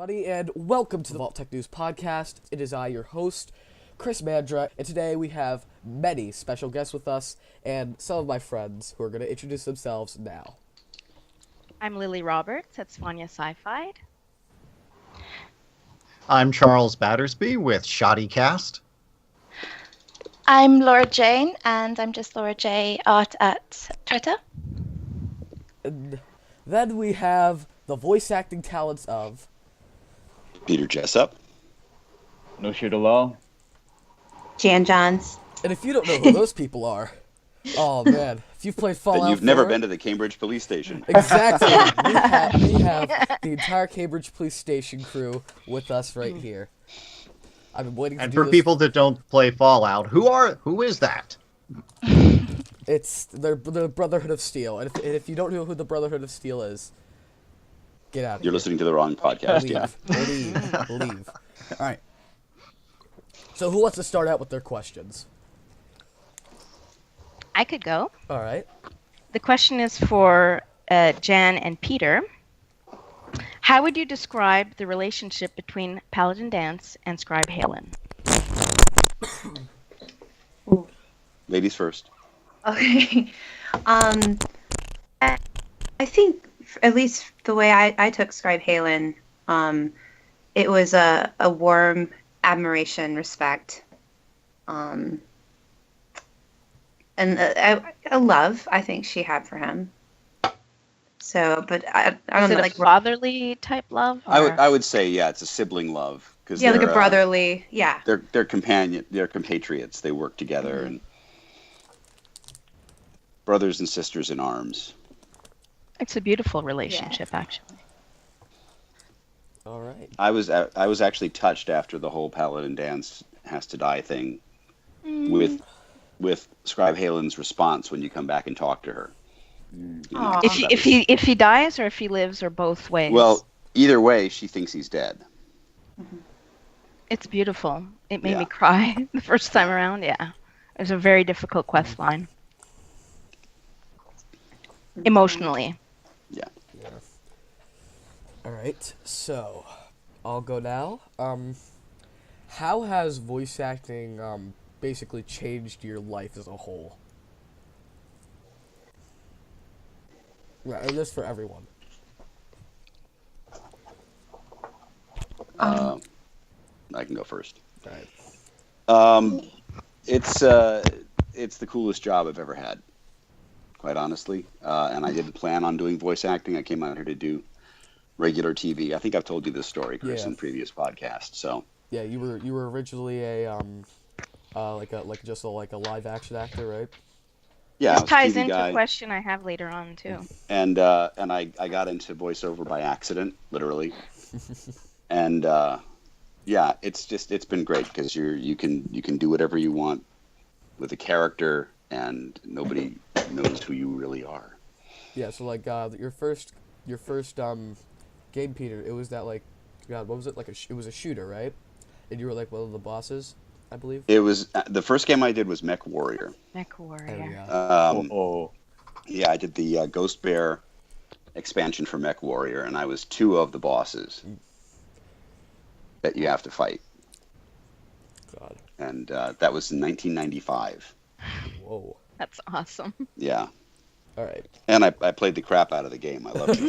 everybody, and welcome to the Vault-Tec News Podcast. It is I, your host, Chris Mandra, and today we have many special guests with us, and some of my friends who are going to introduce themselves now. I'm Lily Roberts at Svanya Sci-Fi. I'm Charles Battersby with Shoddycast. I'm Laura Jane, and I'm just Laura J. Art at Twitter. And then we have the voice acting talents of Peter Jessop, Noshir Dalal, Jan Johns. And if you don't know who those people are, oh man, if you've played Fallout 4... Then you've never been to the Cambridge Police Station. Exactly. we have the entire Cambridge Police Station crew with us right here. I've been waiting to And do for this. people that don't play Fallout, who is that? It's the Brotherhood of Steel. And if you don't know who the Brotherhood of Steel is, get out of You're here. listening to the wrong podcast, Leave. All right. So who wants to start out with their questions? I could go. All right. The question is for Jan and Peter. How would you describe the relationship between Paladin Danse and Scribe Halen? Ladies first. Okay. I think, at least the way I took Scribe Halen, it was a warm admiration, respect, and a love I think she had for him. So, but I don't Is know, it like a fatherly type love? I would say it's a sibling love because like a brotherly, yeah. They're compatriots. They work together and brothers and sisters in arms. It's a beautiful relationship, actually. All right. I was actually touched after the whole Paladin Danse has to die thing with Scribe Halen's response when you come back and talk to her. You know, If he dies or if he lives or both ways. well, either way, she thinks he's dead. It's beautiful. It made me cry the first time around. Yeah, it was a very difficult quest line. Emotionally. Yeah. All right. So, I'll go now. How has voice acting basically changed your life as a whole? Yeah, and this for everyone. I can go first. All right. It's the coolest job I've ever had, quite honestly. And I didn't plan on doing voice acting. I came out here to do regular TV. I think I've told you this story, Chris, in previous podcasts. So yeah, you were originally a like a live action actor, right? yeah, This I was ties TV into guy. a question I have later on too. And I got into voiceover by accident, literally. And yeah, it's been great because you can do whatever you want with a character, and nobody knows who you really are. Yeah. So like your first game, Peter. It was that like, God, what was it like? It was a shooter, right? And you were like one of the bosses, I believe. It was the first game I did was Mech Warrior. Mech There we Warrior. go. Yeah, I did the Ghost Bear expansion for Mech Warrior, and I was two of the bosses that you have to fight. God. And that was in 1995. Whoa. That's awesome. Yeah. All right. And I played the crap out of the game. I loved the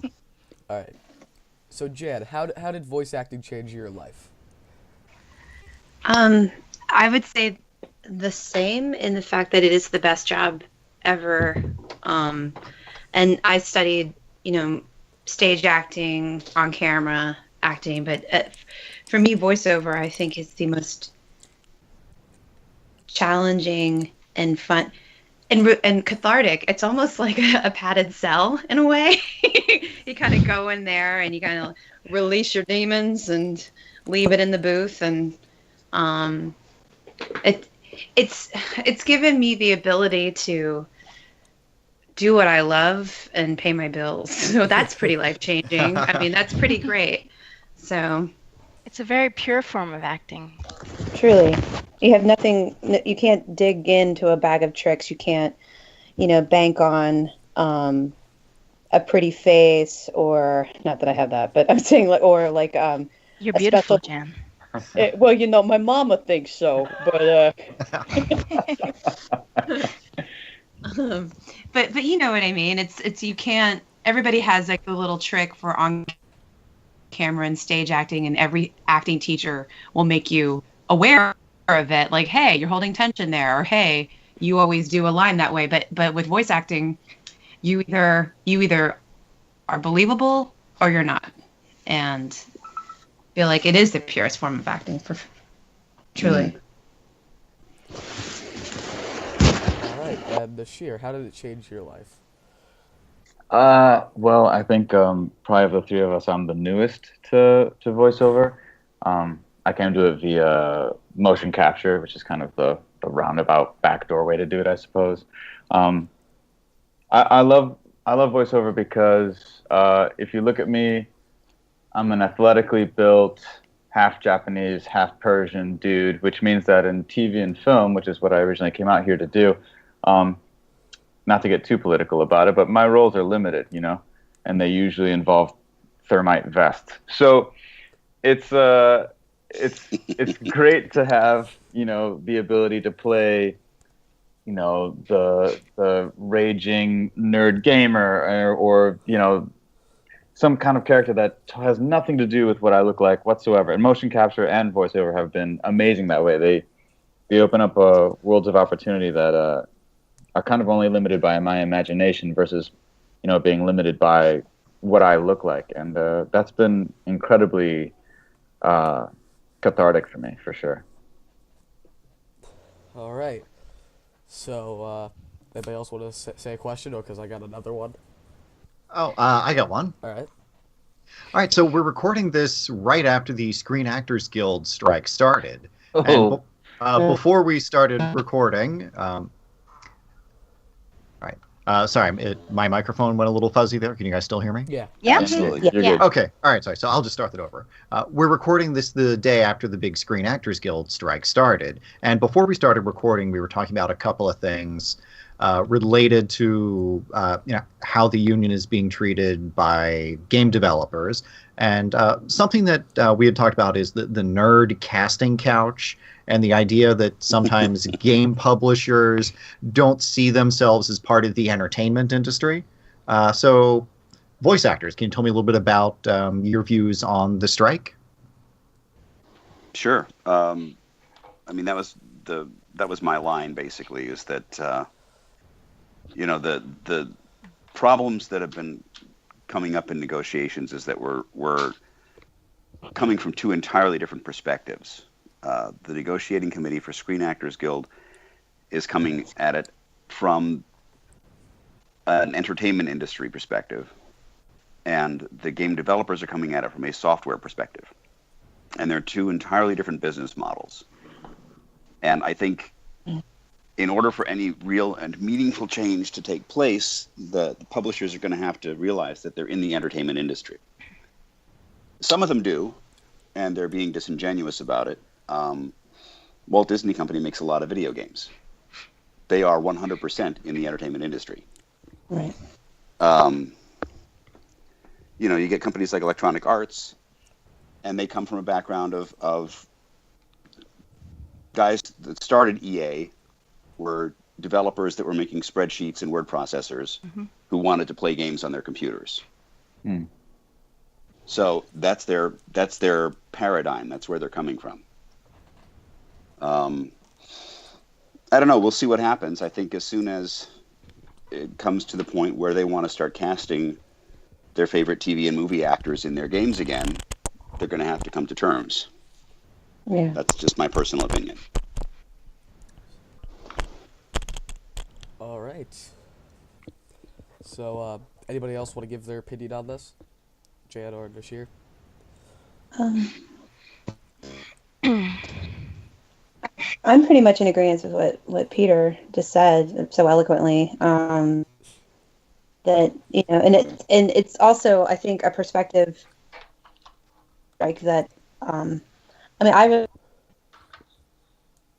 game. All right. So Jan, how did voice acting change your life? I would say the same in the fact that it is the best job ever. And I studied, stage acting, on camera acting, but for me, voiceover, I think, is the most challenging and fun and cathartic. It's almost like a padded cell in a way. You kind of go in there and you kind of release your demons and leave it in the booth, and it's given me the ability to do what I love and pay my bills. So that's pretty life-changing. I mean, that's pretty great. So It's a very pure form of acting. truly, you have nothing, you can't dig into a bag of tricks. You can't, bank on a pretty face, or not that I have that, but I'm saying like, or like You're a beautiful, special. Jan. Well, my mama thinks so, but but you know what I mean. It's you can't. Everybody has like the little trick for on camera and stage acting, and every acting teacher will make you aware of it. Like, hey, you're holding tension there, or hey, you always do a line that way. But with voice acting, you either are believable or you're not, and I feel like it is the purest form of acting for truly. All right, and Noshir, how did it change your life? Well, I think probably of the three of us, I'm the newest to voiceover. I can do it via motion capture, which is kind of the roundabout backdoor way to do it, I suppose. Um, I love voiceover because if you look at me, I'm an athletically built, half Japanese, half Persian dude, which means that in TV and film, which is what I originally came out here to do, um, not to get too political about it, but my roles are limited, and they usually involve thermite vests. So it's great to have, the ability to play, the raging nerd gamer or some kind of character that has nothing to do with what I look like whatsoever. And motion capture and voiceover have been amazing that way. They open up worlds of opportunity that are kind of only limited by my imagination versus, being limited by what I look like. And that's been incredibly cathartic for me, for sure. All right. So, anybody else want to say a question, or because I got another one? Oh, I got one. All right. All right, so we're recording this right after the Screen Actors Guild strike started. Oh. And before we started recording, sorry, my microphone went a little fuzzy there. Can you guys still hear me? Yeah. Yeah. Absolutely. You're good. Okay, all right, sorry. So I'll just start that over. We're recording this the day after the big Screen Actors Guild strike started. And before we started recording, we were talking about a couple of things related to how the union is being treated by game developers. And something that we had talked about is the nerd casting couch, and the idea that sometimes game publishers don't see themselves as part of the entertainment industry. So, voice actors, can you tell me a little bit about your views on the strike? Sure. I mean, that was my line basically, is that the problems that have been coming up in negotiations is that we're coming from two entirely different perspectives. The negotiating committee for Screen Actors Guild is coming at it from an entertainment industry perspective, and the game developers are coming at it from a software perspective. And they're two entirely different business models. And I think in order for any real and meaningful change to take place, the publishers are going to have to realize that they're in the entertainment industry. Some of them do, and they're being disingenuous about it. Walt Disney Company makes a lot of video games. They are 100% in the entertainment industry. Right. You get companies like Electronic Arts, and they come from a background of guys that started EA were developers that were making spreadsheets and word processors who wanted to play games on their computers. So that's their paradigm. That's where they're coming from. I don't know. We'll see what happens. I think as soon as it comes to the point where they want to start casting their favorite TV and movie actors in their games again, they're going to have to come to terms. Yeah. That's just my personal opinion. All right. So, anybody else want to give their opinion on this? Jan or Noshir? I'm pretty much in agreement with what Peter just said so eloquently. That and it's also, I think, a perspective like that. I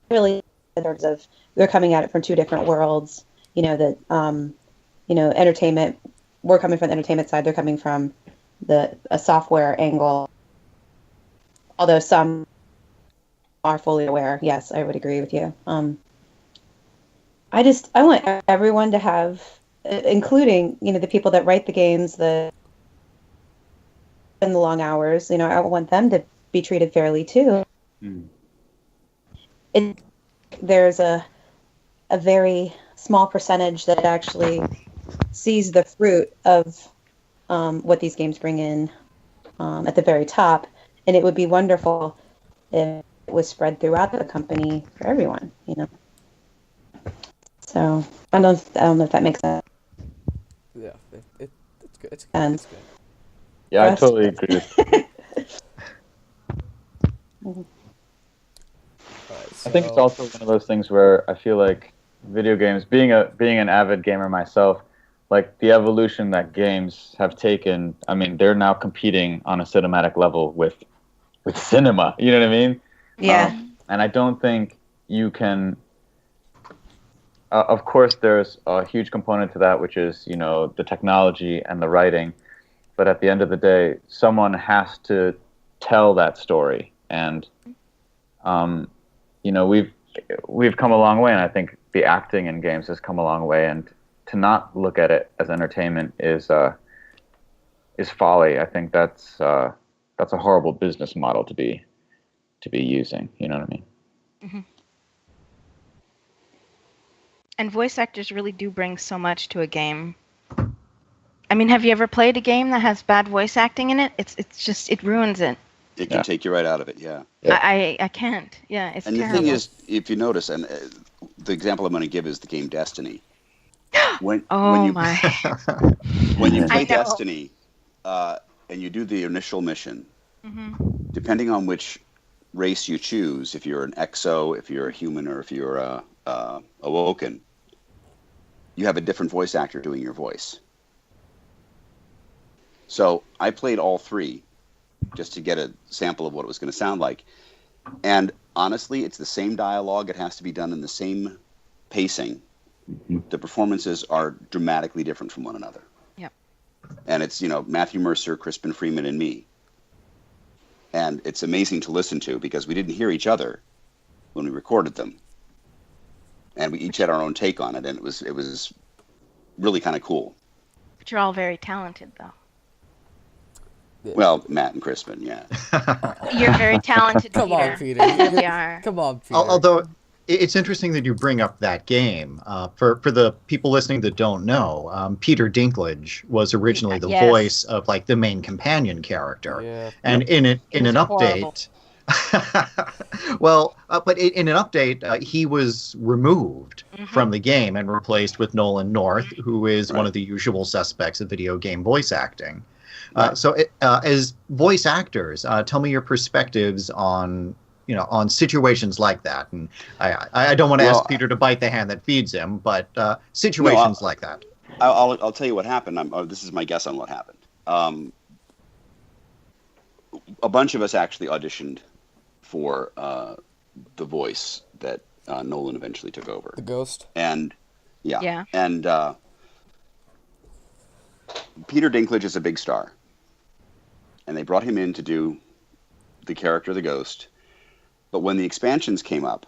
really in terms of we're coming at it from two different worlds. That entertainment we're coming from the entertainment side. They're coming from a software angle. Although some are fully aware. Yes, I would agree with you. I want everyone to have, including, you know, the people that write the games, the long hours, you know, I want them to be treated fairly too. There's a very small percentage that actually sees the fruit of what these games bring in at the very top, and it would be wonderful if it was spread throughout the company for everyone, you know. So I don't know if that makes sense. Yeah, it's good. It's And good. Yeah, I totally agree with All right, I think it's so- also one of those things where I feel like video games, being an avid gamer myself, like the evolution that games have taken, I mean, they're now competing on a cinematic level with cinema. You know what I mean? Yeah. And I don't think you can. Of course, there's a huge component to that, which is, you know, the technology and the writing. But at the end of the day, someone has to tell that story, and you know, we've come a long way, and I think the acting in games has come a long way. And to not look at it as entertainment is folly. I think that's a horrible business model to be using. You know what I mean? Mm-hmm. And voice actors really do bring so much to a game. I mean, have you ever played a game that has bad voice acting in it? It's just, it ruins it. It can take you right out of it, yeah. I can't. Yeah, it's and terrible. the thing is, if you notice, and the example I'm going to give is the game Destiny. When you play Destiny, and you do the initial mission, depending on which race you choose, if you're an exo, if you're a human, or if you're a awoken, you have a different voice actor doing your voice. So I played all three just to get a sample of what it was going to sound like. And honestly, it's the same dialogue. It has to be done in the same pacing. The performances are dramatically different from one another. Yep. And it's, you know, Matthew Mercer, Crispin Freeman, and me. And it's amazing to listen to because we didn't hear each other when we recorded them. And we each had our own take on it, and it was really kind of cool. But you're all very talented, though. Well, Matt and Crispin, yeah. You're very talented, Come Peter. on, Peter. You really are. Come on, Peter. Although it's interesting that you bring up that game. For the people listening that don't know, Peter Dinklage was originally the voice of like the main companion character, and in an update. Well, but in an update, he was removed from the game and replaced with Nolan North, who is one of the usual suspects of video game voice acting. So, as voice actors, tell me your perspectives on situations like that. And I don't want to ask Peter to bite the hand that feeds him, but situations like that. I'll tell you what happened. This is my guess on what happened. A bunch of us actually auditioned for the voice that Nolan eventually took over. The ghost. And and Peter Dinklage is a big star, and they brought him in to do the character, the ghost. But when the expansions came up,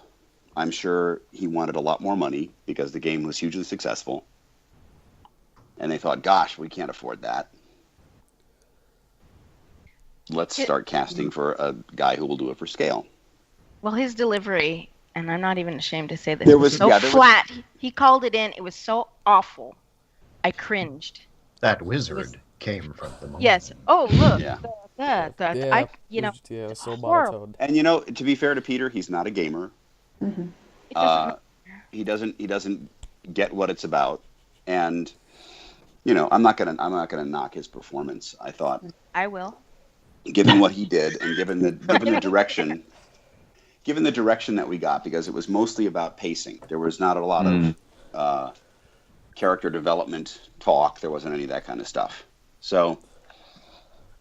I'm sure he wanted a lot more money because the game was hugely successful, and they thought, "Gosh, we can't afford that. Let's start casting for a guy who will do it for scale." Well, his delivery, and I'm not even ashamed to say this, there was so flat. He called it in. It was so awful. I cringed. That wizard came from the moon. Yes. Oh, look. Yeah. It was so horrible. monotone. And you know, to be fair to Peter, he's not a gamer. He doesn't get what it's about, and you know, I'm not gonna knock his performance. I thought I will. Given what he did, and given the direction that we got, because it was mostly about pacing. There was not a lot of character development talk. There wasn't any of that kind of stuff. So,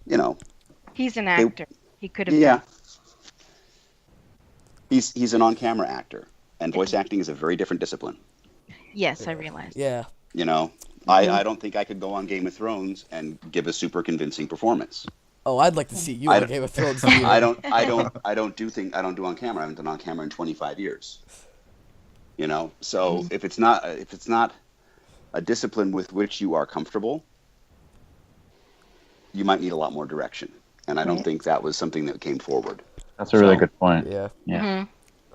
you know, he's an actor. He could have. Yeah. He's an on-camera actor, and voice acting is a very different discipline. Yes, I realize. Yeah. You know, I don't think I could go on Game of Thrones and give a super convincing performance. Oh, I'd like to see you I on don't- Game of Thrones. I don't do on camera. I haven't done on camera in 25 years. So if it's not a discipline with which you are comfortable, you might need a lot more direction. And I don't think that was something that came forward. That's a really good point. Yeah. Yeah.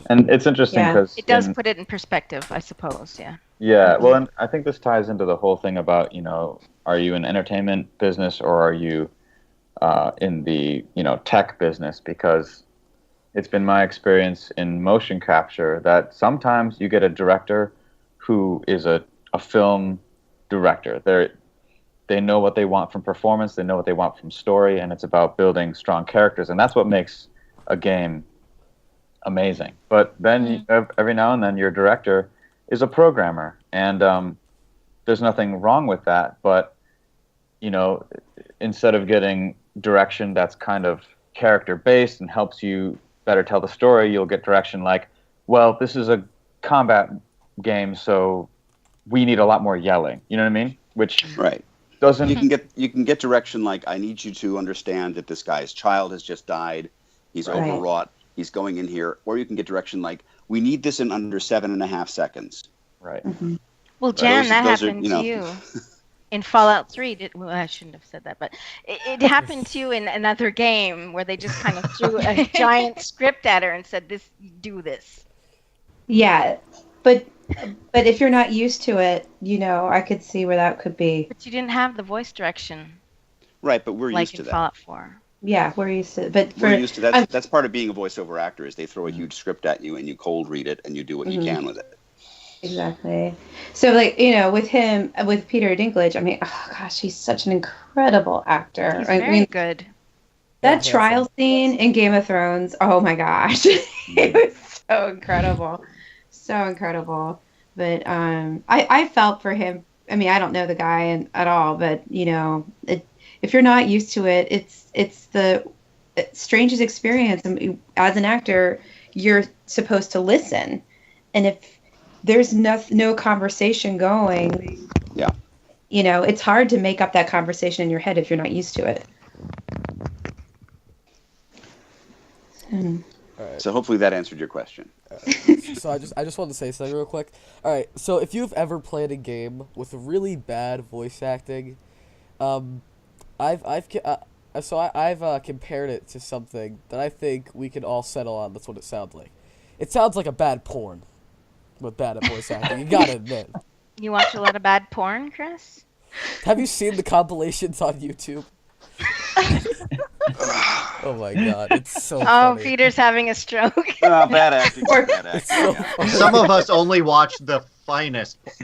And it's interesting because It does put it in perspective, I suppose. Yeah. Yeah, well, and I think this ties into the whole thing about, are you in entertainment business or are you in the, tech business? Because it's been my experience in motion capture that sometimes you get a director who is a film director. They know what they want from performance, they know what they want from story, and it's about building strong characters, and that's what makes a game amazing. But then every now and then your director is a programmer, and there's nothing wrong with that, but instead of getting direction that's kind of character based and helps you better tell the story, you'll get direction like, well, this is a combat game, so we need a lot more yelling. You know what I mean? Which doesn't. You can get direction like, I need you to understand that this guy's child has just died, he's overwrought, he's going in here. Or you can get direction like, we need this in under 7.5 seconds. Right. Mm-hmm. Well, Jan, that happened to you in Fallout 3. I shouldn't have said that, but it happened to you in another game where they just kind of threw a giant script at her and said, do this. Yeah, but if you're not used to it, I could see where that could be. But you didn't have the voice direction. Right, but we're used to that. Like in Fallout 4. Yeah, we're used to it. But we're used to that. That's part of being a voiceover actor is they throw a huge script at you and you cold read it and you do what you can with it. Exactly. So, with Peter Dinklage, I mean, oh gosh, he's such an incredible actor. He's very good. That trial scene in Game of Thrones, oh my gosh, it was so incredible, so incredible. But I felt for him. I mean, I don't know the guy at all, but if you're not used to it, it's the strangest experience. I mean, as an actor, you're supposed to listen, and if there's no conversation going, it's hard to make up that conversation in your head if you're not used to it. All right. So hopefully that answered your question. So I just wanted to say something real quick. All right. So if you've ever played a game with really bad voice acting, I've compared it to something that I think we can all settle on. That's what it sounds like. It sounds like a bad porn with bad voice acting. You gotta admit. You watch a lot of bad porn, Chris? Have you seen the compilations on YouTube? Oh my god, it's so funny. Peter's having a stroke. Bad acting. Bad acting. So Some of us only watch the finest. of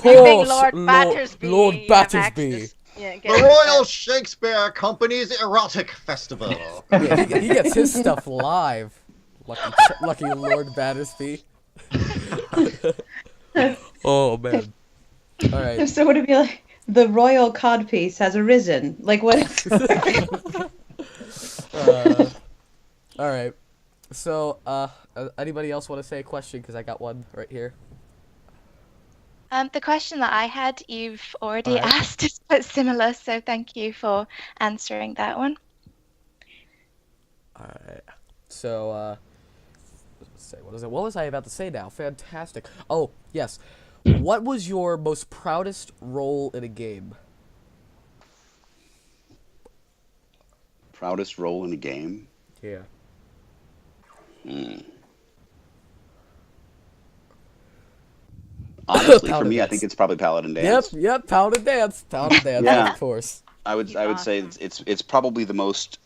You being course, Lord Battersby. Lord you have Battersby. access- Yeah, The Royal Shakespeare Company's Erotic Festival. Yeah, he gets his stuff live. Lucky Lord Battersby. Oh man. All right. So would it be like the royal codpiece has arisen? Like what? All right. So, anybody else want to say a question? Because I got one right here. The question that I had, you've already asked, is quite similar, so thank you for answering that one. All right. So, let's say, what was I about to say now? Fantastic. Oh, yes. What was your most proudest role in a game? Proudest role in a game? Yeah. Honestly, for Paladin me, I Dance. think it's probably Paladin Dance. Yep. Paladin Dance. Paladin Dance, Yeah. of course. I would say it's probably the most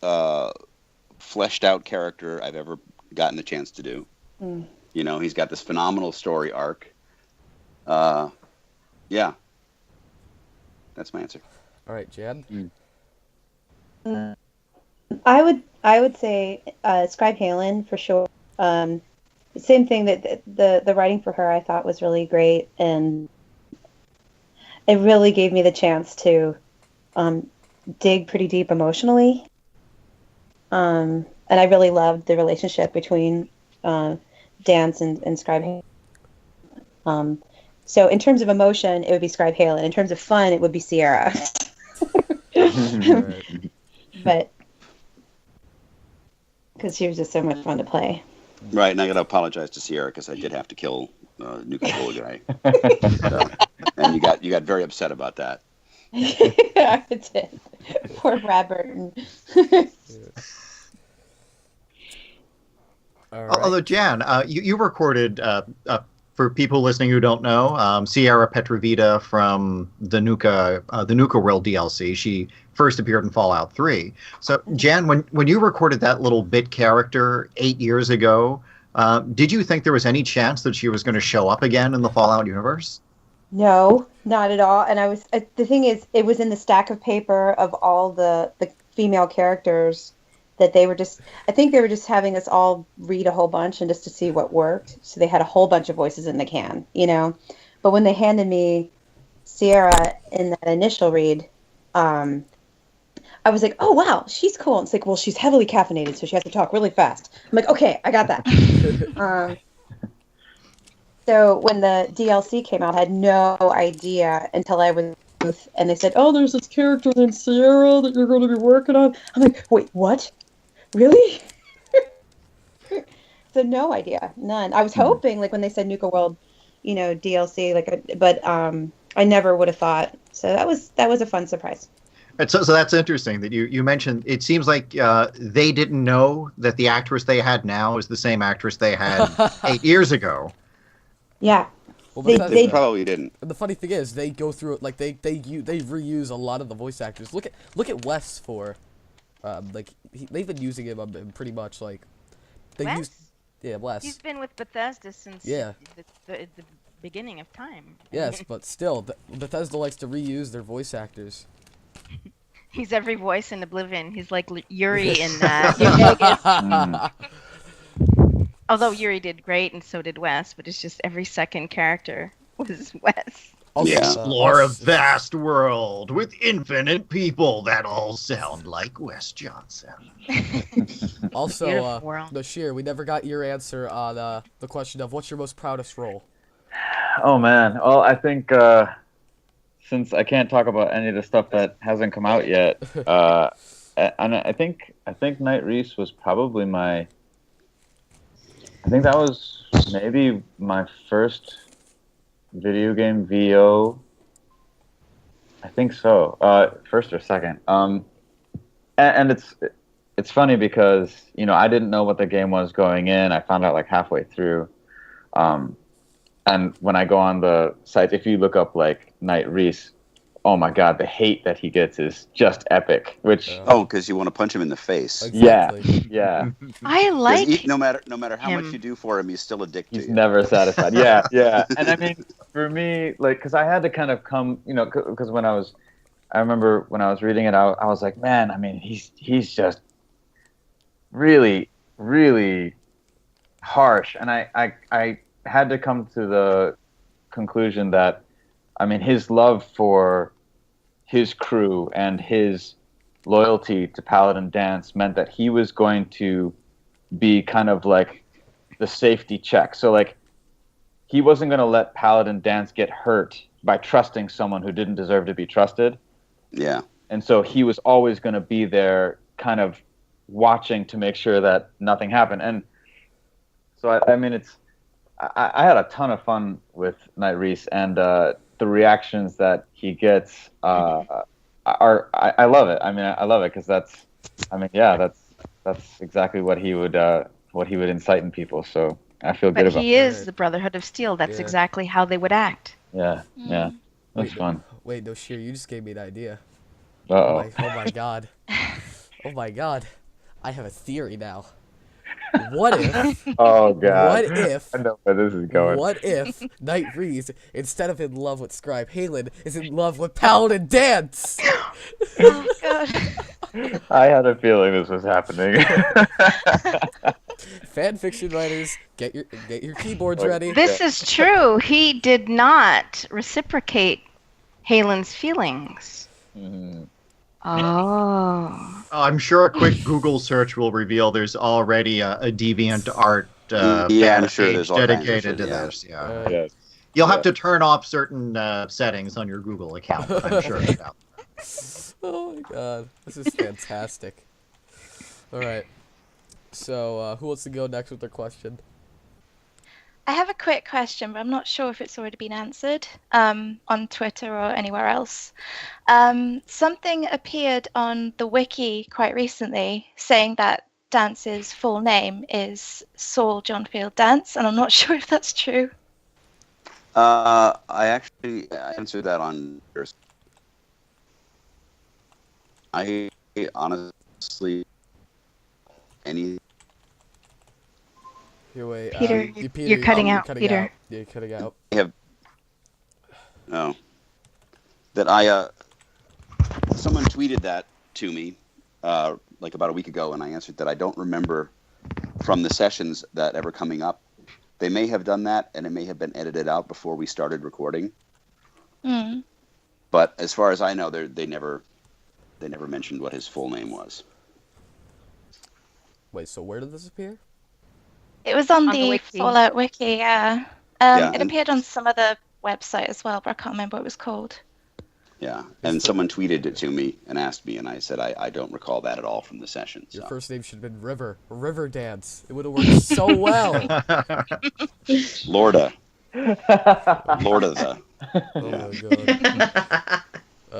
fleshed out character I've ever gotten the chance to do. He's got this phenomenal story arc. Yeah. That's my answer. All right, Jan. I would say Scribe Halen for sure. Same thing, that the writing for her I thought was really great, and it really gave me the chance to dig pretty deep emotionally. And I really loved the relationship between Dance and Scribe Halen. So in terms of emotion, it would be Scribe Halen. In terms of fun, it would be Sierra. But because she was just so much fun to play. Right, and I got to apologize to Sierra because I did have to kill Nuka Cola guy. And you got very upset about that. I did. Poor Brad Burton. Right. Although, Jan, you recorded, for people listening who don't know, Sierra Petrovita from the Nuka World DLC. She first appeared in Fallout 3. So, Jan, when you recorded that little bit character 8 years ago, did you think there was any chance that she was going to show up again in the Fallout universe? No, not at all. And the thing is, it was in the stack of paper of all the female characters that I think they were just having us all read a whole bunch and just to see what worked. So they had a whole bunch of voices in the can, But when they handed me Sierra in that initial read, I was like, oh, wow, she's cool. And it's like, well, she's heavily caffeinated, so she has to talk really fast. I'm like, okay, I got that. So when the DLC came out, I had no idea until I was and they said, oh, there's this character named Sierra that you're going to be working on. I'm like, wait, what? Really? So no idea, none. I was hoping, like when they said Nuka World, DLC, but I never would have thought. So that was a fun surprise. So that's interesting that you mentioned. It seems like they didn't know that the actress they had now is the same actress they had 8 years ago. Yeah. Well, they probably didn't. The funny thing is, they go through it like they reuse a lot of the voice actors. Look at Wes for, they've been using him pretty much like they Wes? used. Yeah, Wes. He's been with Bethesda since the beginning of time. Yes, but still, Bethesda likes to reuse their voice actors. He's every voice in Oblivion. He's like Yuri in Vegas. Although Yuri did great, and so did Wes, but it's just every second character was Wes. Explore a vast world with infinite people that all sound like Wes Johnson. Also, Noshir, we never got your answer on the question of what's your most proudest role? Oh, man. Well, I think since I can't talk about any of the stuff that hasn't come out yet, and I think Knight Reese was probably I think that was maybe my first video game VO. I think so. First or second. And it's funny because I didn't know what the game was going in. I found out like halfway through. And when I go on the site, if you look up like Knight Reese, oh my God, the hate that he gets is just epic. Which because you want to punch him in the face. Exactly. Yeah. I like no matter how much you do for him, he's still a dick to you. He's never satisfied. Yeah. And I mean, for me, like, because I had to kind of come, because I remember when I was reading it, I was like, man, I mean, he's just really, really harsh, and I had to come to the conclusion that, I mean, his love for his crew and his loyalty to Paladin Dance meant that he was going to be kind of like the safety check. So like he wasn't going to let Paladin Dance get hurt by trusting someone who didn't deserve to be trusted. Yeah. And so he was always going to be there kind of watching to make sure that nothing happened. And so, I mean, I had a ton of fun with Knight Reese, and the reactions that he gets I love it. I mean, I love it because that's exactly what he would incite in people. So I feel good about it. But he is the Brotherhood of Steel. That's exactly how they would act. Yeah. That's fun. Wait, Noshir, you just gave me an idea. Uh-oh. Oh my God. Oh my God. I have a theory now. What if? Oh God! What if? I know where this is going. What if Knight Reese, instead of in love with Scribe Halen, is in love with Paladin Dance? Oh God! I had a feeling this was happening. Fan fiction writers, get your keyboards ready. This is true. He did not reciprocate Halen's feelings. Mm-hmm. Oh. I'm sure a quick Google search will reveal there's already a DeviantArt I'm sure there's all dedicated kinds of to shit, this. Yes. You'll have to turn off certain settings on your Google account, but I'm sure about. Oh my god, this is fantastic. All right, so who wants to go next with their question? I have a quick question, but I'm not sure if it's already been answered on Twitter or anywhere else. Something appeared on the wiki quite recently saying that Dance's full name is Saul Johnfield Dance, and I'm not sure if that's true. I actually answered that on. I honestly any. Wait, Peter, you're cutting out, Peter. You're cutting out. I have that I someone tweeted that to me like about a week ago, and I answered that I don't remember from the sessions that ever coming up. They may have done that, and it may have been edited out before we started recording. Mm. But as far as I know, they never mentioned what his full name was. Wait, so where did this appear? It was on the the wiki. Fallout wiki, yeah. Yeah, it appeared on some other website as well, but I can't remember what it was called. Yeah, and someone tweeted it to me and asked me, and I said I don't recall that at all from the session. Your So. first name should have been River Dance. It would have worked so well. Lorda the. Oh my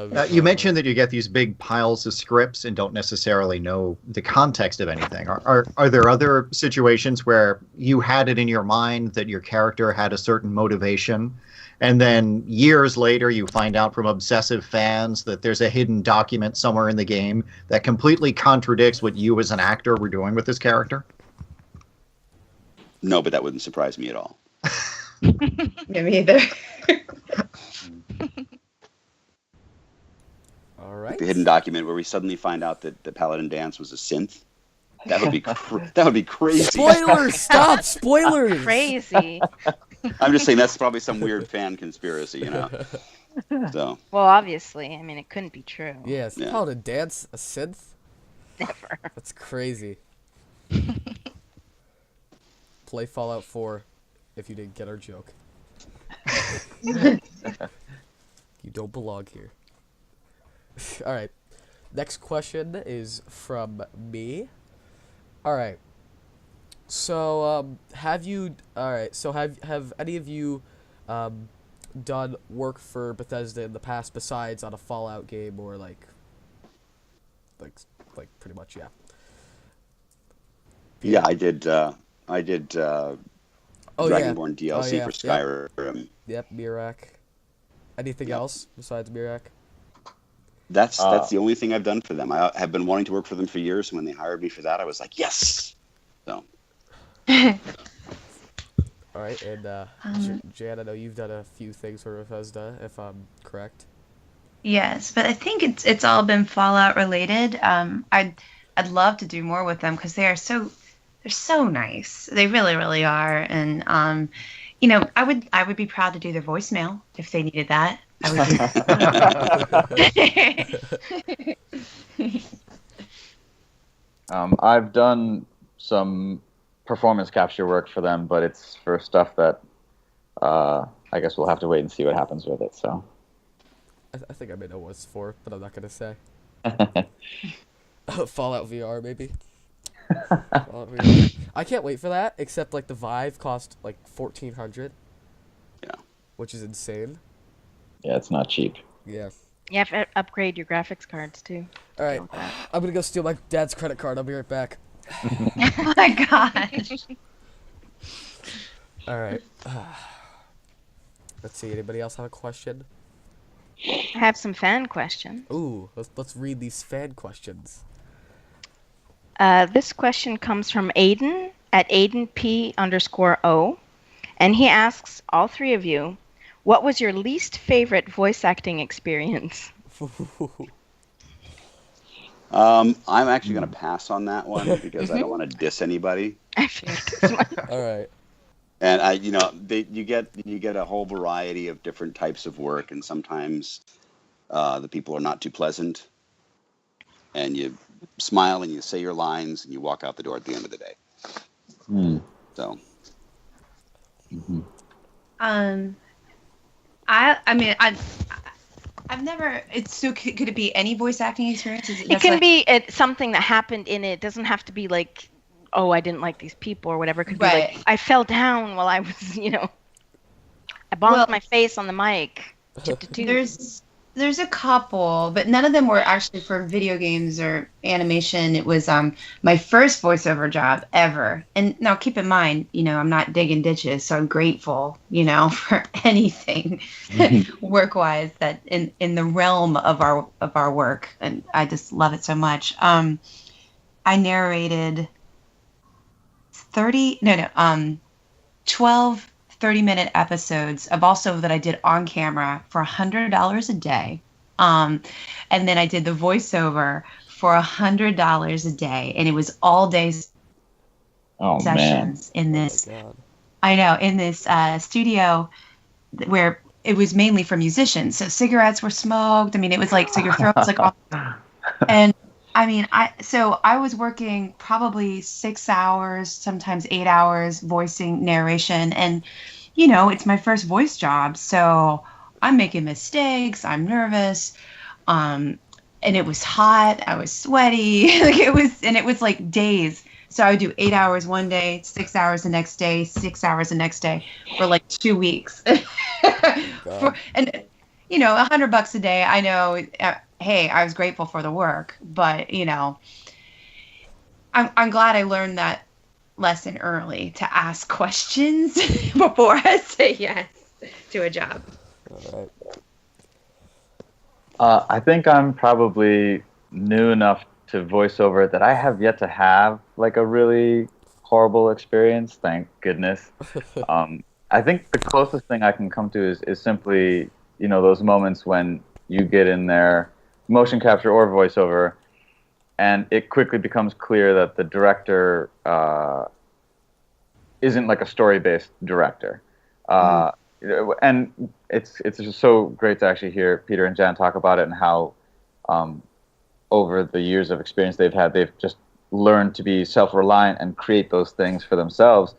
god. You mentioned that you get these big piles of scripts and don't necessarily know the context of anything. Are there other situations where you had it in your mind that your character had a certain motivation, and then years later you find out from obsessive fans that there's a hidden document somewhere in the game that completely contradicts what you as an actor were doing with this character? No, but that wouldn't surprise me at all. Me either. All right. The hidden document where we suddenly find out that the Paladin Dance was a synth. That would be that would be crazy. Spoilers! Stop! Spoilers! Crazy. I'm just saying that's probably some weird fan conspiracy, you know. So. Well, obviously, I mean, it couldn't be true. Yes, Yeah. Paladin Dance, a synth? Never. That's crazy. Play Fallout 4 if you didn't get our joke. You don't belong here. Alright. Next question is from me. Alright. So, have any of you done work for Bethesda in the past besides on a Fallout game or like pretty much, yeah. Yeah, I did Dragonborn DLC for Skyrim. Yep, Mirak. Anything else besides Mirak? That's the only thing I've done for them. I have been wanting to work for them for years, and when they hired me for that, I was like, yes! So. All right, and Jan, I know you've done a few things for Bethesda, if I'm correct. Yes, but I think it's all been Fallout related. I'd love to do more with them because they're so nice. They really, really are. And I would be proud to do their voicemail if they needed that. I've done some performance capture work for them, but it's for stuff that I guess we'll have to wait and see what happens with it. So I think I may know what it's for, but I'm not gonna say. Fallout VR, maybe. Fallout VR. I can't wait for that. Except like the Vive cost like $1,400. Yeah. Which is insane. yeah, it's not cheap. Yeah. You have to upgrade your graphics cards, too. All right. I'm gonna go steal my dad's credit card. I'll be right back. Oh my gosh. All right. Let's see. Anybody else have a question? I have some fan questions. Ooh, let's read these fan questions. This question comes from Aiden at AidenP_O, and he asks all three of you, what was your least favorite voice acting experience? I'm actually going to pass on that one because I don't want to diss anybody. I figured. All right. And you get a whole variety of different types of work, and sometimes the people are not too pleasant, and you smile and you say your lines and you walk out the door at the end of the day. So. I mean, I've never. It's so. Could it be any voice acting experience? Is it can be something that happened in it. It doesn't have to be like, oh, I didn't like these people or whatever. It could be like, I fell down while I was, I bonked my face on the mic. There's a couple, but none of them were actually for video games or animation. It was my first voiceover job ever. And now keep in mind, I'm not digging ditches, so I'm grateful, for anything work-wise that in the realm of our work, and I just love it so much. I narrated 12 30-minute episodes of also that I did on camera for $100 a day. And then I did the voiceover for $100 a day. And it was all day sessions in this, in this studio where it was mainly for musicians. So cigarettes were smoked. I mean, it was like, so your throat was like, and I mean, I was working probably 6 hours, sometimes 8 hours voicing narration. And, it's my first voice job. So I'm making mistakes. I'm nervous. And it was hot. I was sweaty. It was like days. So I would do 8 hours one day, 6 hours the next day, 6 hours the next day for like 2 weeks. And $100 a day. I know, hey, I was grateful for the work, but I'm glad I learned that lesson early to ask questions before I say yes to a job. All right. I think I'm probably new enough to voiceover that I have yet to have like a really horrible experience. Thank goodness. I think the closest thing I can come to is simply, those moments when you get in there, motion capture or voiceover, and it quickly becomes clear that the director isn't like a story-based director. And it's just so great to actually hear Peter and Jan talk about it and how over the years of experience they've just learned to be self-reliant and create those things for themselves.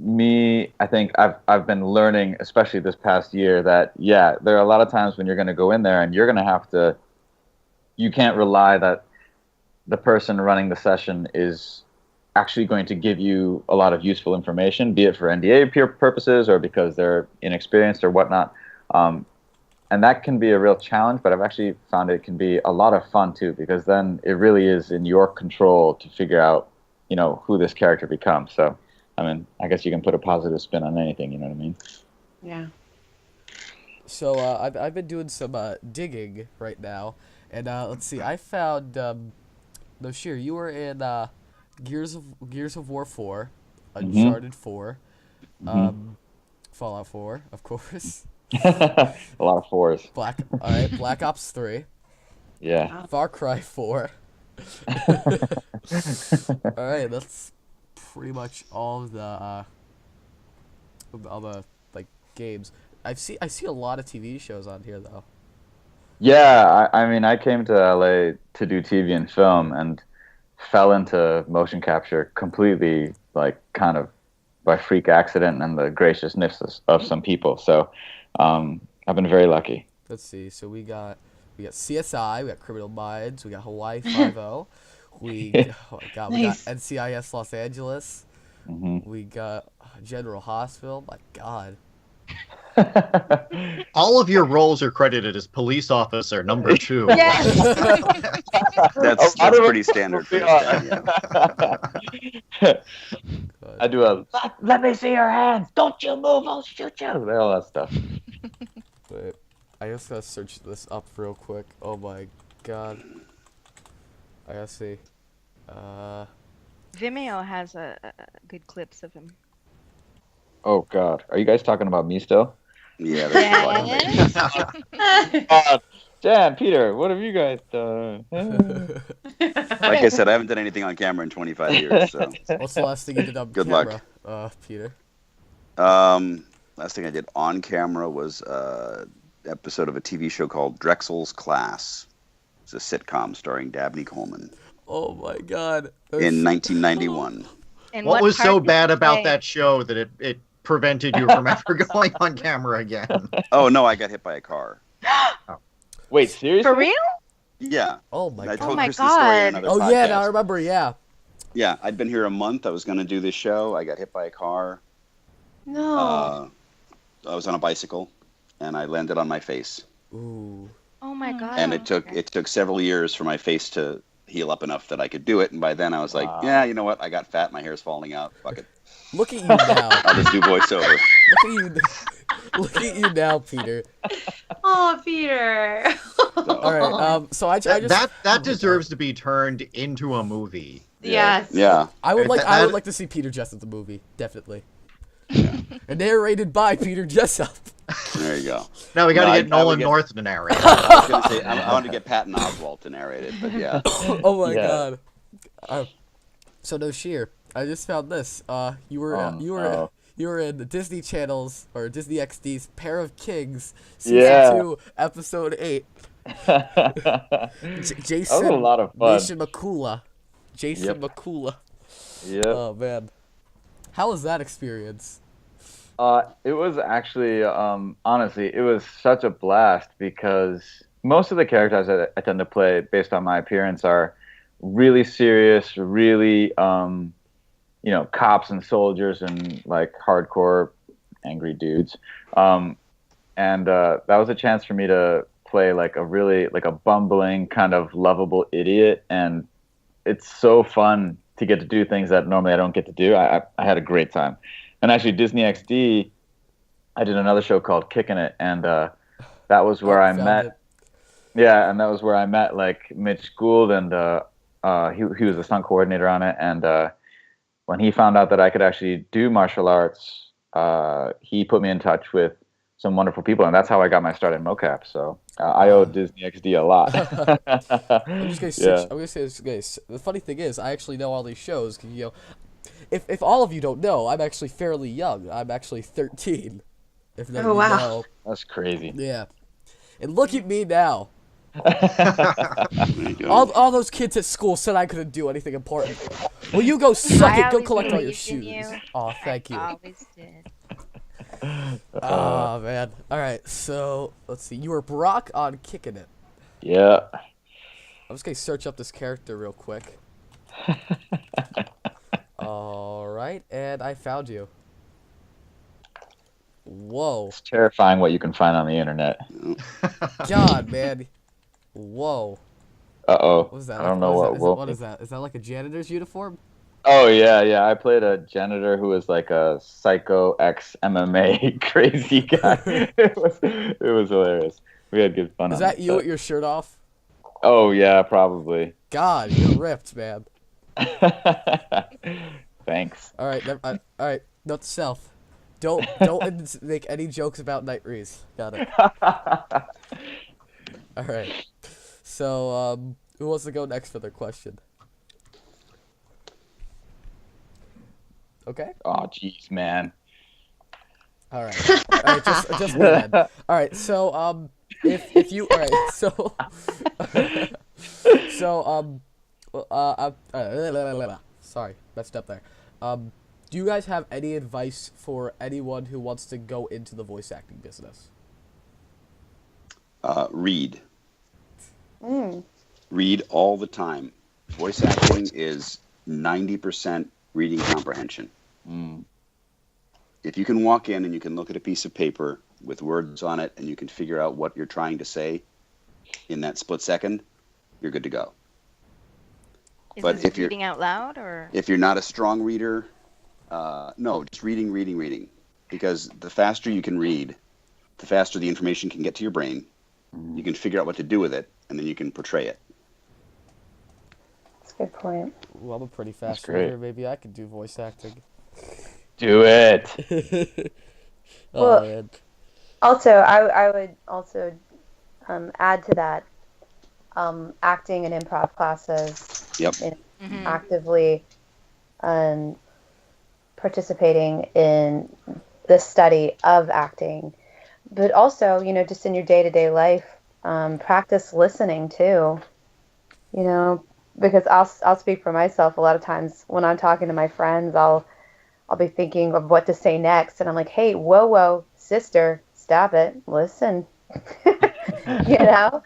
I think I've been learning, especially this past year, that there are a lot of times when you're going to go in there and you're going to have to, you can't rely that the person running the session is actually going to give you a lot of useful information, be it for NDA purposes or because they're inexperienced or whatnot. And that can be a real challenge, but I've actually found it can be a lot of fun too, because then it really is in your control to figure out, who this character becomes. So, I mean, I guess you can put a positive spin on anything, you know what I mean? Yeah. So I've been doing some digging right now, and let's see. I found Noshir, you were in Gears of War 4, Uncharted 4, Fallout 4, of course. A lot of 4s. Black Ops 3. Yeah. Far Cry 4. All right, that's pretty much all the like games. I see a lot of TV shows on here though. Yeah, I mean, I came to LA to do TV and film and fell into motion capture completely, like kind of by freak accident and the graciousness of some people. So I've been very lucky. Let's see. So we got CSI, we got Criminal Minds, we got Hawaii 5-0, we got NCIS Los Angeles, we got General Hospital. My God. All of your roles are credited as police officer number 2. Yes. That's pretty standard for this guy, yeah. I do let me see your hands. Don't you move, I'll shoot you. All that stuff. Wait, I just gotta search this up real quick. Oh my God. I gotta see. Vimeo has good clips of him. Oh God, are you guys talking about me still? Yeah. Jan, Peter, what have you guys done? Like I said, I haven't done anything on camera in 25 years. So. What's the last thing you did on Good camera, luck. Peter? Last thing I did on camera was an episode of a TV show called Drexel's Class. It's a sitcom starring Dabney Coleman. Oh my God. In 1991. What was so bad about that show that it prevented you from ever going on camera again. Oh no, I got hit by a car. Wait, seriously? For real? Yeah. Oh my I god. told my Chris the story in God. another Oh podcast. yeah, now I remember. Yeah. Yeah, I'd been here a month. I was going to do this show. I got hit by a car. No. I was on a bicycle, and I landed on my face. Ooh. Oh my god. And it took several years for my face to heal up enough that I could do it. And by then I was like, yeah, you know what? I got fat. My hair's falling out. Fuck it. Look at you now. I'll just do voiceover. Look at you. Look at you now, Peter. Oh, Peter. All right. So I just That deserves to be turned into a movie. Yes. Yeah. I would That- like to see Peter Jessop the movie, definitely. And narrated by Peter Jessop. There you go. Now we got to No, get I would Nolan get- North to narrate. I was going to say, I wanted to get Patton Oswalt to narrate it, but yeah. Oh my Yeah. god. So Noshir, I just found this. You were in the Disney Channel's or Disney XD's Pair of Kings season Yeah. 2, episode 8. That Jason was a lot of fun. Nation Makula. Jason Yep. Makula. Yep. Oh man. How was that experience? It was actually, honestly, it was such a blast because most of the characters that I tend to play based on my appearance are really serious, really, cops and soldiers and like hardcore angry dudes. And that was a chance for me to play like a bumbling kind of lovable idiot. And it's so fun to get to do things that normally I don't get to do. I had a great time. And actually, Disney XD, I did another show called Kicking It, and that was where I found met. it. Yeah, and that was where I met like Mitch Gould, and he was the stunt coordinator on it. And when he found out that I could actually do martial arts, he put me in touch with some wonderful people, and that's how I got my start in mocap. So I owe Disney XD a lot. I'm just gonna search. I'm gonna say this, guys. The funny thing is, I actually know all these shows. 'Cause, if all of you don't know, I'm actually fairly young. I'm actually 13. If none of you wow. know. That's crazy. Yeah. And look at me now. There you go. All those kids at school said I couldn't do anything important. Well, you go suck I it. Go always collect all your believed in shoes. you. Oh, thank you. I always did. Oh man. All right. So let's see. You were Brock on Kicking It. Yeah. I'm just gonna search up this character real quick. All right, and I found you. Whoa. It's terrifying what you can find on the internet. God, man. Whoa. Uh-oh. What is that? I don't know What is that? Is that like a janitor's uniform? Oh, yeah. I played a janitor who was like a psycho ex-MMA crazy guy. It was hilarious. We had good fun Is on that it, you but- with your shirt off? Oh, yeah, probably. God, you're ripped, man. Thanks. All right, all right. Note to self: don't make any jokes about Night Reese. Got it. All right. So, who wants to go next for their question? Okay. Oh, jeez, man. All right. All right. Just me then. All right. So, if you all right. So, sorry, messed up there. Do you guys have any advice for anyone who wants to go into the voice acting business? Read. Read all the time. Voice acting is 90% reading comprehension. If you can walk in and you can look at a piece of paper with words on it and you can figure out what you're trying to say in that split second, you're good to go. Is But this if you're- reading out loud or? If you're not a strong reader, no, just reading. Because the faster you can read, the faster the information can get to your brain. You can figure out what to do with it, and then you can portray it. That's a good point. Well, I'm a pretty fast great. reader. Maybe I could do voice acting. Do it. Oh, Well, man. Also, I would also add to that acting and improv classes. Yep. Mhm. Actively participating in the study of acting, but also, just in your day-to-day life, practice listening too. Because I'll speak for myself. A lot of times when I'm talking to my friends, I'll I'll be thinking of what to say next, and I'm like, hey, whoa, sister, stop it, listen, you know.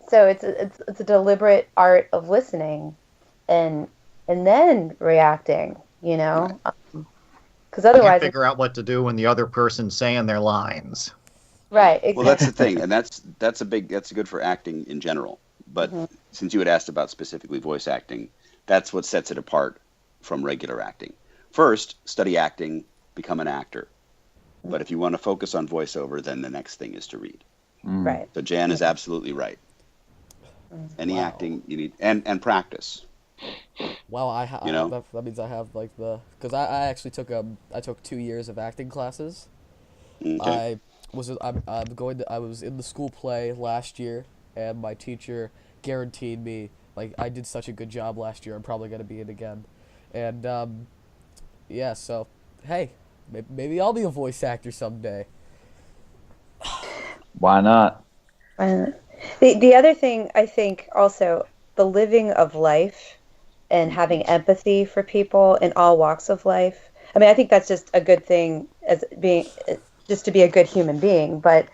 So it's a deliberate art of listening, and then reacting, you know, because otherwise, you figure out what to do when the other person's saying their lines. Right. Exactly. Well, that's the thing, and that's good for acting in general. But since you had asked about specifically voice acting, that's what sets it apart from regular acting. First, study acting, become an actor. But if you want to focus on voiceover, then the next thing is to read. Right. So Jan is absolutely right. Any acting you need, and practice. Well, that means I have like because I actually took 2 years of acting classes. Okay. I was in the school play last year, and my teacher guaranteed me, like, I did such a good job last year, I'm probably gonna be in again, and yeah, so hey, maybe I'll be a voice actor someday. Why not? The other thing, I think, also the living of life and having empathy for people in all walks of life. I mean, I think that's just a good thing, as being just to be a good human being, but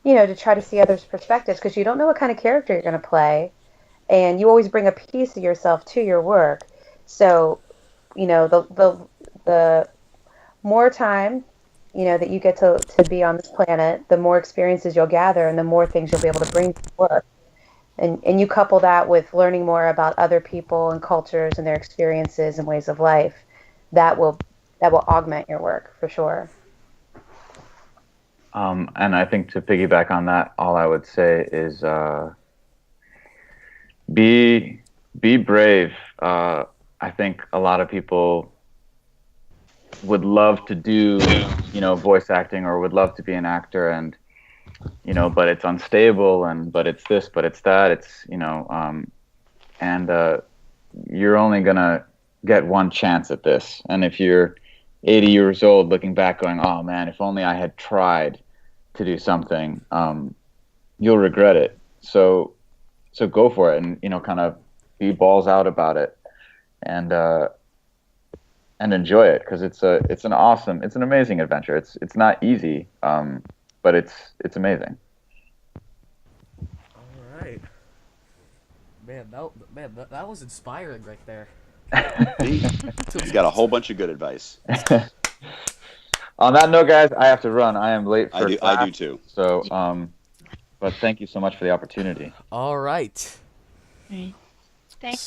you know, to try to see others' perspectives, because you don't know what kind of character you're going to play, and you always bring a piece of yourself to your work. So, you know, the more time, you know, that you get to be on this planet, the more experiences you'll gather, and the more things you'll be able to bring to work. And you couple that with learning more about other people and cultures and their experiences and ways of life, that will augment your work for sure. And I think to piggyback on that, all I would say is be brave. I think a lot of people would love to do, voice acting, or would love to be an actor, and but it's unstable, and but it's this, but it's that. It's and you're only gonna get one chance at this. And if you're 80 years old, looking back, going, "Oh man, if only I had tried to do something," you'll regret it. So go for it, and kind of be balls out about it, and enjoy it, because it's an amazing adventure. It's not easy, but it's amazing. All right, man. That was inspiring right there. He's got a whole bunch of good advice. On that note, guys, I have to run. I am late for class. I do too. So, but thank you so much for the opportunity. All right. Thank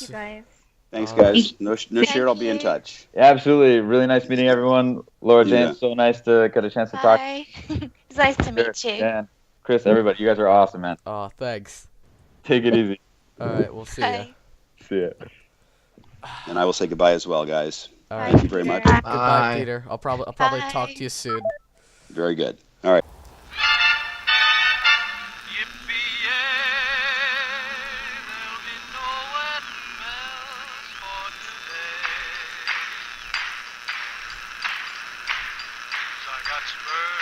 you, guys. Thanks, guys. Noshir, I'll be in touch. Yeah, absolutely. Really nice meeting everyone. Laura, James, so nice to get a chance to talk. Bye. It's nice to meet you. Dan, Chris, everybody, you guys are awesome, man. Oh, thanks. Take it easy. All right, we'll see ya. See ya. And I will say goodbye as well, guys. All right. Thank you very much. Goodbye, Peter. I'll probably talk to you soon. Very good. All right. Spurs.